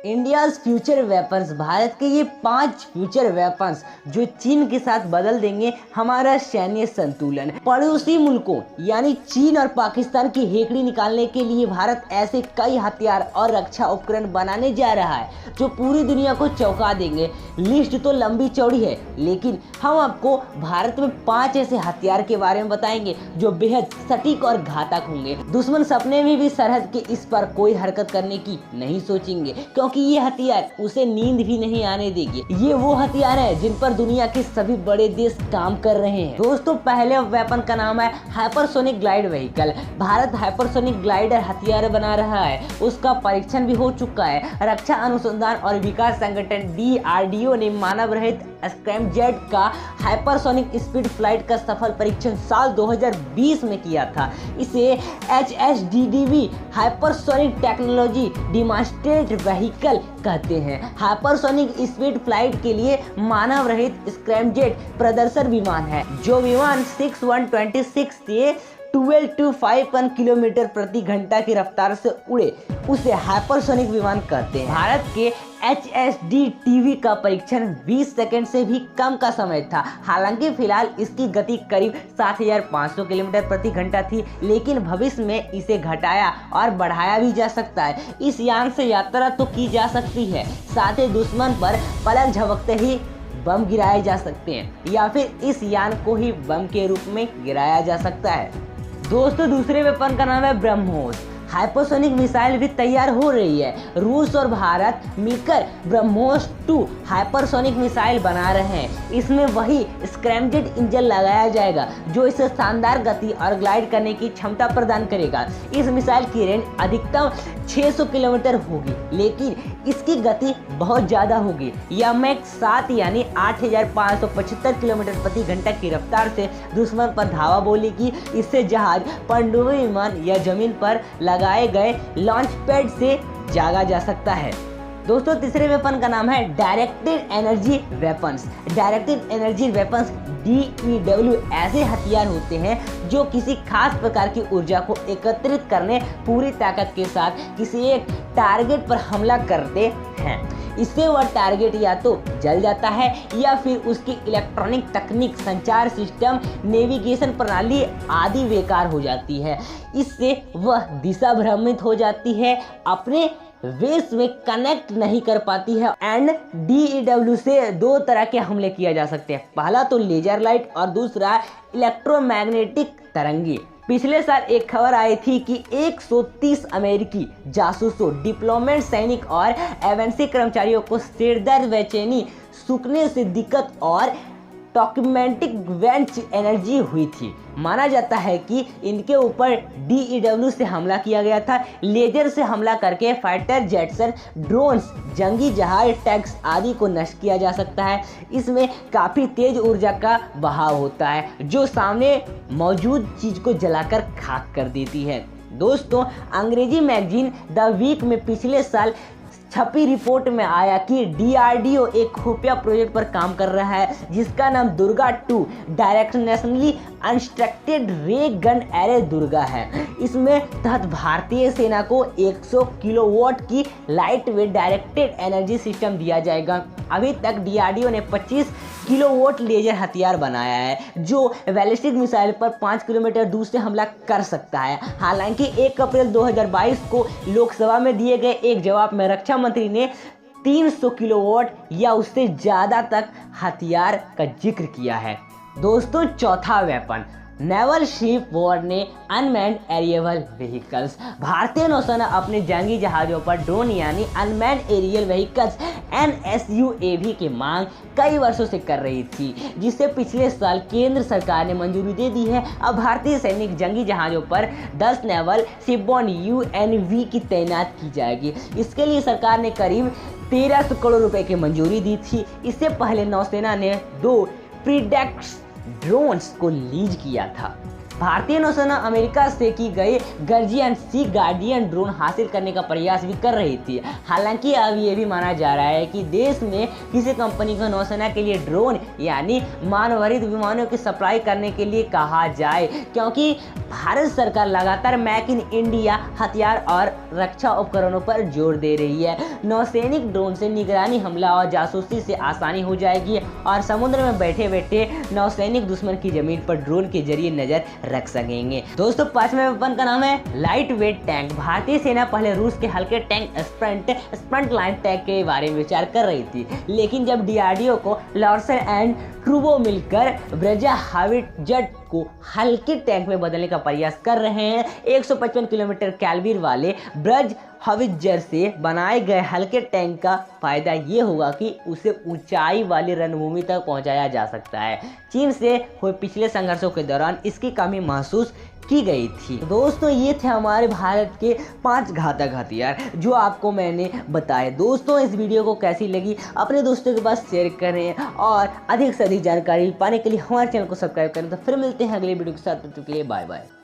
India's future weapons, Bharat के ये 5 future weapons जो चीन के साथ बदल देंगे हमारा सैन्य संतुलन। पड़ोसी मुल्कों यानी चीन और पाकिस्तान की हेकड़ी निकालने के लिए भारत ऐसे कई हथियार और रक्षा उपकरण बनाने जा रहा है जो पूरी दुनिया को चौंका देंगे। लिस्ट तो लंबी चौड़ी है, लेकिन हम आपको भारत में 5 ऐसे हथियार के बारे में बताएंगे जो बेहद सटीक और घातक होंगे। दुश्मन सपने में भी सरहद के इस पर कोई हरकत करने की नहीं सोचेंगे, क्योंकि ये हथियार उसे नींद भी नहीं आने देंगे। ये वो हथियार है जिन पर दुनिया के सभी बड़े देश काम कर रहे हैं। दोस्तों, पहले वेपन का नाम है hypersonic glide vehicle. Bharat hypersonic glider हथियार बना रहा है, उसका परीक्षण भी हो चुका है। रक्षा अनुसंधान और विकास संगठन DRDO ने मानव रहित स्क्रैमजेट का हाइपरसोनिक स्पीड फ्लाइट का सफल परीक्षण साल 2020 में किया था। इसे HSDDV hypersonic technology demonstrate vehicle कहते हैं। हाइपरसोनिक स्पीड फ्लाइट के लिए मानव रहित स्क्रैमजेट प्रदर्शन विमान है। जो विमान 6126 से 1251 किलोमीटर प्रति घंटा की रफ्तार से उड़े उसे हाइपरसोनिक विमान कहते हैं। भारत के HSDDV का परीक्षण 20 सेकंड से भी कम का समय था। हालांकि फिलहाल इसकी गति करीब 7500 किलोमीटर प्रति घंटा थी, लेकिन भविष्य में इसे घटाया और बढ़ाया भी जा सकता है। इस यान से यात्रा तो की जा सकती है, साथ ही दुश्मन पर पलक झपकते ही बम गिराए जा सकते हैं, या फिर इस यान को ही बम के रूप में गिराया जा सकता है। दोस्तों, दूसरे वेपन का नाम है ब्रह्मोस। हाइपरसोनिक मिसाइल भी तैयार हो रही है। रूस और भारत मिलकर ब्रह्मोस 2 हाइपरसोनिक मिसाइल बना रहे हैं। इसमें वही स्क्रैमजेट इंजन लगाया जाएगा जो इसे शानदार गति और ग्लाइड करने की क्षमता प्रदान करेगा। इस मिसाइल की रेंज अधिकतम 600 किलोमीटर होगी, लेकिन इसकी गति बहुत ज़्यादा होगी। यह मैक 7 यानी 8575 किलोमीटर प्रति घंटा की रफ्तार से दुश्मन पर धावा बोलेगी। इससे जहाज, पनडुब्बी विमान या जमीन पर लगाए गए लॉन्च पैड से जागा जा सकता है। दोस्तों, तीसरे वेपन का नाम है directed energy weapons. Directed energy weapons DEW ऐसे हथियार होते हैं जो किसी खास प्रकार की ऊर्जा को एकत्रित करने पूरी ताकत के साथ किसी एक टारगेट पर हमला करते हैं। इससे वह टारगेट या तो जल जाता है या फिर उसकी इलेक्ट्रॉनिक तकनीक, संचार सिस्टम, नेविगेशन प्रणाली आदि बेकार हो जाती है। इससे वह दिशा भ्रमित हो जाती है, अपने वेस में कनेक्ट नहीं कर पाती है। एंड DEW से 2 तरह के हमले किया जा सकते हैं। पहला तो लेजर लाइट और दूसरा इलेक्ट्रोमैग्नेटिक तरंगे। पिछले साल एक खबर आई थी कि 130 अमेरिकी जासूसों, डिप्लोमेट सैनिक और एजेंसी कर्मचारियों को सिरदर्द, बेचैनी, सूखने से दिक्कत और डॉक्यूमेंटिक वेंच एनर्जी हुई थी। माना जाता है कि इनके ऊपर DEW से हमला किया गया था। लेजर से हमला करके फाइटर जेट्स, ड्रोन्स, जंगी जहाज, टैंक्स आदि को नष्ट किया जा सकता है। इसमें काफ़ी तेज ऊर्जा का बहाव होता है जो सामने मौजूद चीज़ को जलाकर खाक कर देती है। दोस्तों, अंग्रेजी मैगजीन द वीक में पिछले साल छपी रिपोर्ट में आया कि DRDO एक खुफिया प्रोजेक्ट पर काम कर रहा है जिसका नाम दुर्गा 2 डायरेक्शनली अनस्ट्रक्टेड रे गन एरे दुर्गा है। इसमें तहत भारतीय सेना को 100 किलोवाट की light weight directed energy system दिया जाएगा। अभी तक DRDO ने 25 किलोवाट लेजर हथियार बनाया है जो बैलिस्टिक मिसाइल पर 5 किलोमीटर दूर से हमला कर सकता है। हालांकि 1 अप्रैल 2022 को लोकसभा में दिए गए एक जवाब में रक्षा मंत्री ने 300 किलोवाट या उससे ज़्यादा तक हथियार का जिक्र किया है। दोस्तों, चौथा वेपन नेवल शिप वॉर ने अनमैन्ड एरियल व्हीकल्स। भारतीय नौसेना अपने जंगी जहाज़ों पर ड्रोन यानी अनमैन्ड एरियल व्हीकल्स NSUAV की मांग कई वर्षों से कर रही थी, जिसे पिछले साल केंद्र सरकार ने मंजूरी दे दी है। अब भारतीय सैनिक जंगी जहाज़ों पर 10 नेवल शिपबॉर्न UNV की तैनात की जाएगी। इसके लिए सरकार ने करीब 1300 करोड़ रुपए की मंजूरी दी थी। इससे पहले नौसेना ने 2 प्रीडेक्स ड्रोन्स को लीज किया था। भारतीय नौसेना अमेरिका से की गई गर्जियन सी गार्डियन ड्रोन हासिल करने का प्रयास भी कर रही थी। हालांकि अब ये भी माना जा रहा है कि देश में किसी कंपनी को नौसेना के लिए ड्रोन यानी मानवरहित विमानों की सप्लाई करने के लिए कहा जाए, क्योंकि भारत सरकार लगातार मेक इन इंडिया हथियार और रक्षा उपकरणों पर जोर दे रही है। नौसैनिक ड्रोन से निगरानी, हमला और जासूसी से आसानी हो जाएगी और समुद्र में बैठे बैठे नौसैनिक दुश्मन की जमीन पर ड्रोन के जरिए नजर रख सकेंगे। दोस्तों, 5वें वेपन का नाम है लाइट वेट टैंक। भारतीय सेना पहले रूस के हल्के टैंक स्प्रंट लाइन टैंक के बारे में विचार कर रही थी, लेकिन जब डीआरडीओ को लॉर्सन एंड ट्रूबो मिलकर ब्रजा हाविटजेट को हल्के टैंक में बदलने का प्रयास कर रहे हैं। 155 किलोमीटर कैलिबर वाले ब्रज हाविटजर से बनाए गए हल्के टैंक का फायदा ये होगा कि उसे ऊंचाई वाली रणभूमि तक पहुंचाया जा सकता है। चीन से हुए पिछले संघर्षों के दौरान इसकी कमी महसूस की गई थी। दोस्तों, ये थे हमारे भारत के 5 घातक हथियार जो आपको मैंने बताए। दोस्तों, इस वीडियो को कैसी लगी अपने दोस्तों के पास शेयर करें और अधिक से अधिक जानकारी पाने के लिए हमारे चैनल को सब्सक्राइब करें। तो फिर मिलते हैं अगले वीडियो के साथ, तब तक के लिए बाय बाय।